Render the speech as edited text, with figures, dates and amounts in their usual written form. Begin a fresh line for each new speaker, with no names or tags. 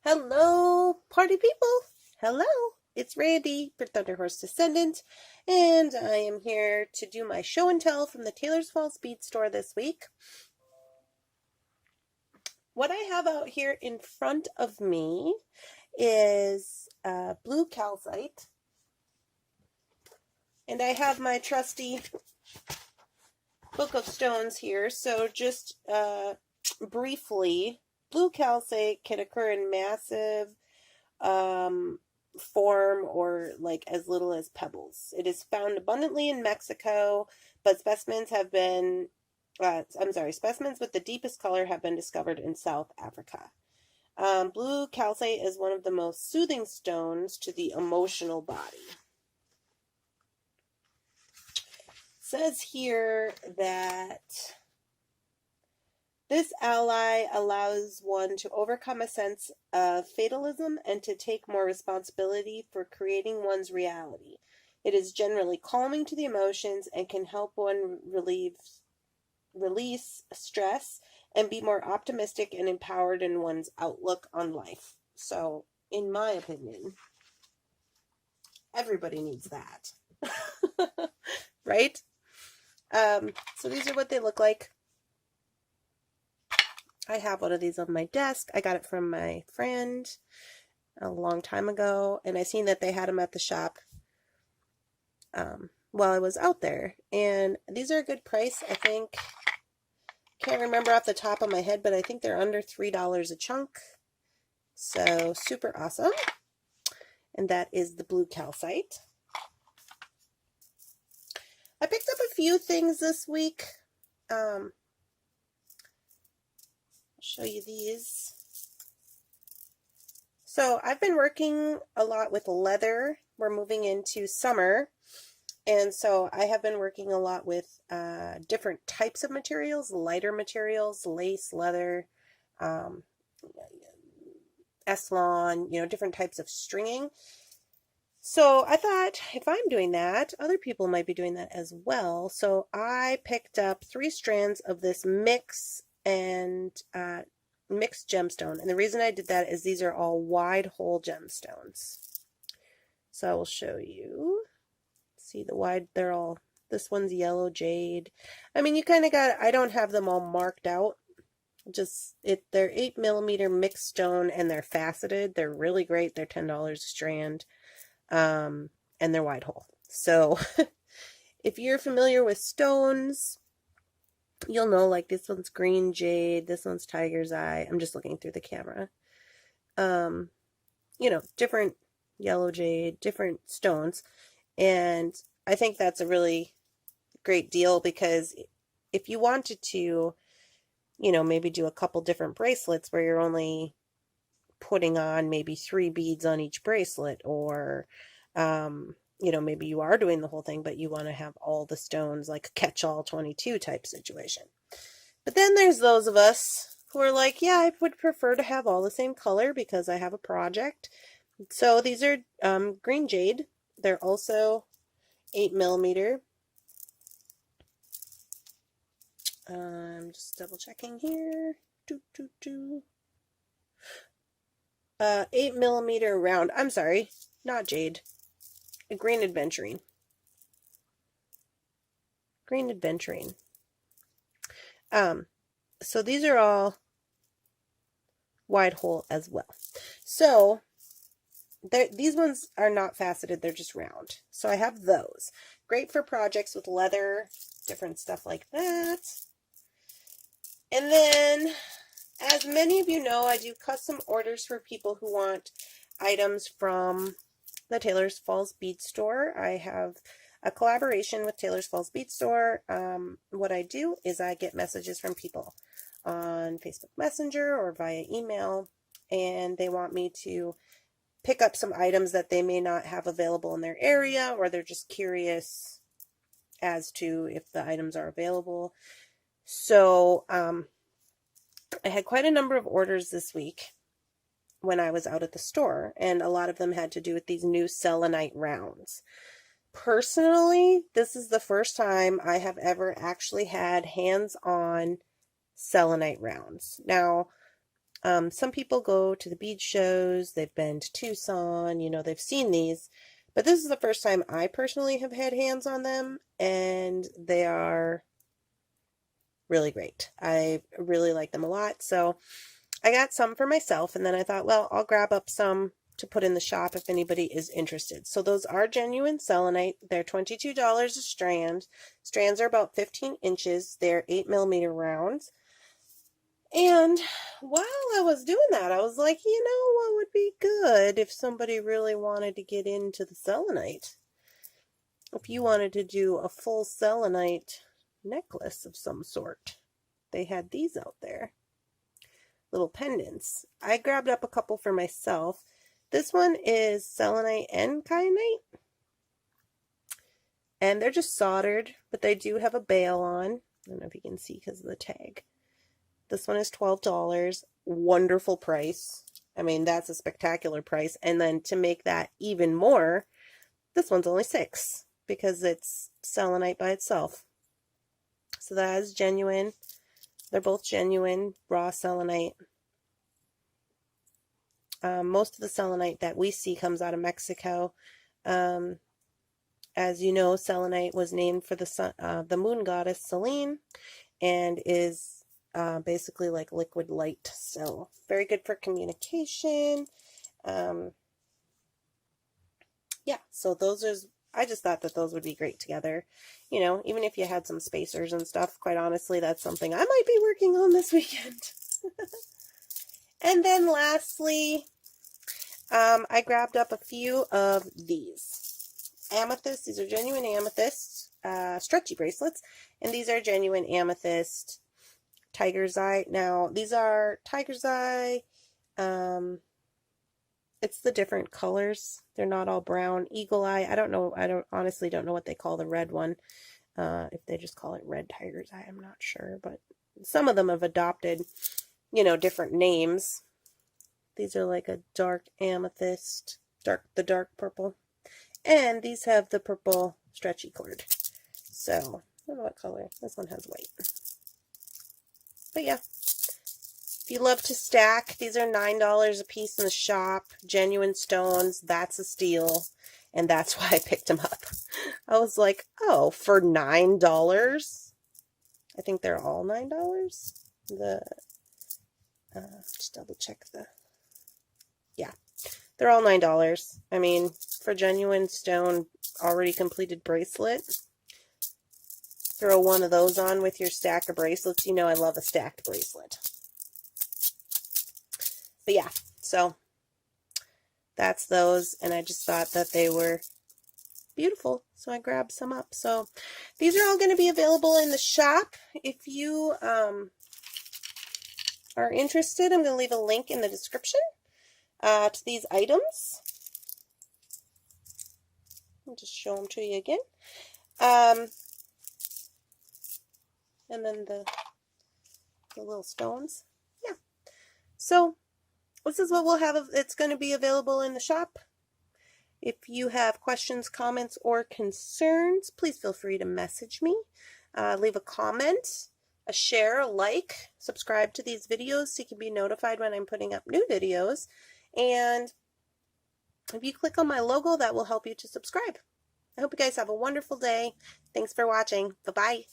Hello, party people. Hello, it's Randy, your Thunderhorse Descendant, and I am here to do my show and tell from the Taylor's Falls Bead Store this week. What I have out here in front of me is blue calcite, and I have my trusty book of stones here. So just briefly, blue calcite can occur in massive form or like as little as pebbles. It is found abundantly in Mexico, but specimens with the deepest color have been discovered in South Africa. Blue calcite is one of the most soothing stones to the emotional body. It says here that this ally allows one to overcome a sense of fatalism and to take more responsibility for creating one's reality. It is generally calming to the emotions and can help one release stress and be more optimistic and empowered in one's outlook on life. So, in my opinion, everybody needs that. Right? So these are what they look like. I have one of these on my desk. I got it from my friend a long time ago, and I seen that they had them at the shop while I was out there. And these are a good price, I think. Can't remember off the top of my head, but I think they're under $3 a chunk. So super awesome. And that is the blue calcite. I picked up a few things this week. I'll show you these. So I've been working a lot with leather. We're moving into summer, and so I have been working a lot with different types of materials, lighter materials, lace, leather, Eslon, different types of stringing. So I thought if I'm doing that, other people might be doing that as well. So I picked up 3 strands of this mixed gemstone. And the reason I did that is these are all wide hole gemstones. So I will show you. See the wide, this one's yellow jade. I mean, you kind of I don't have them all marked out. They're 8mm mixed stone and they're faceted. They're really great. They're $10 a strand. And they're wide hole. So if you're familiar with stones, you'll know, like, this one's green jade, this one's tiger's eye. I'm just looking through the camera. Different yellow jade, different stones. And I think that's a really great deal, because if you wanted to, maybe do a couple different bracelets where you're only putting on maybe 3 beads on each bracelet, or maybe you are doing the whole thing but you want to have all the stones, like a catch-all 22 type situation. But then there's those of us who are like, yeah, I would prefer to have all the same color because I have a project. So these are green jade. They're also 8mm. I'm just double checking here. 8mm round. I'm sorry, not jade. A green Adventurine. Green Adventurine. So these are all wide hole as well. So these ones are not faceted, they're just round. So I have those. Great for projects with leather, different stuff like that. And then, as many of you know, I do custom orders for people who want items from the Taylor's Falls Bead Store. I have a collaboration with Taylor's Falls Bead Store. What I do is I get messages from people on Facebook Messenger or via email, and they want me to pick up some items that they may not have available in their area, or they're just curious as to if the items are available. So I had quite a number of orders this week when I was out at the store, and a lot of them had to do with these new selenite rounds. Personally, this is the first time I have ever actually had hands-on selenite rounds. Now, Some people go to the bead shows, they've been to Tucson, you know, they've seen these, but this is the first time I personally have had hands on them, and they are really great. I really like them a lot, so I got some for myself, and then I thought, well, I'll grab up some to put in the shop if anybody is interested. So those are genuine selenite. They're $22 a strand. Strands are about 15 inches. They're 8mm rounds. And while I was doing that, I was like, you know what would be good if somebody really wanted to get into the selenite? If you wanted to do a full selenite necklace of some sort. They had these out there. Little pendants. I grabbed up a couple for myself. This one is selenite and kyanite. And they're just soldered, but they do have a bail on. I don't know if you can see because of the tag. This one is $12. Wonderful price. I mean, that's a spectacular price. And then to make that even more, this one's only $6 because it's selenite by itself. So that is genuine. They're both genuine raw selenite. Most of the selenite that we see comes out of Mexico. As you know, selenite was named for the moon goddess Selene, and is basically like liquid light. So very good for communication. Yeah, so those are, I just thought that those would be great together. You know, even if you had some spacers and stuff, quite honestly, that's something I might be working on this weekend. And then lastly, I grabbed up a few of these. Amethyst, these are genuine amethyst, stretchy bracelets, and these are genuine amethyst tiger's eye. Now, these are tiger's eye, it's the different colors. They're not all brown. Eagle eye. I honestly don't know what they call the red one. If they just call it red tiger's eye, I'm not sure. But some of them have adopted, you know, different names. These are like a dark amethyst, the dark purple. And these have the purple stretchy cord. So, I don't know what color. This one has white. But yeah. If you love to stack, these are $9 a piece in the shop. Genuine stones, that's a steal. And that's why I picked them up. I was like, oh, for $9? I think they're all $9. Just double check yeah, they're all $9. I mean, for genuine stone, already completed bracelet, throw one of those on with your stack of bracelets. You know I love a stacked bracelet. But yeah, so that's those, and I just thought that they were beautiful, so I grabbed some up. So these are all going to be available in the shop. If you are interested, I'm going to leave a link in the description to these items. I'll just show them to you again. And then the little stones. Yeah. So this is what we'll have. It's going to be available in the shop. If you have questions, comments, or concerns, please feel free to message me. Leave a comment, a share, a like, subscribe to these videos so you can be notified when I'm putting up new videos. And if you click on my logo, that will help you to subscribe. I hope you guys have a wonderful day. Thanks for watching. Bye-bye.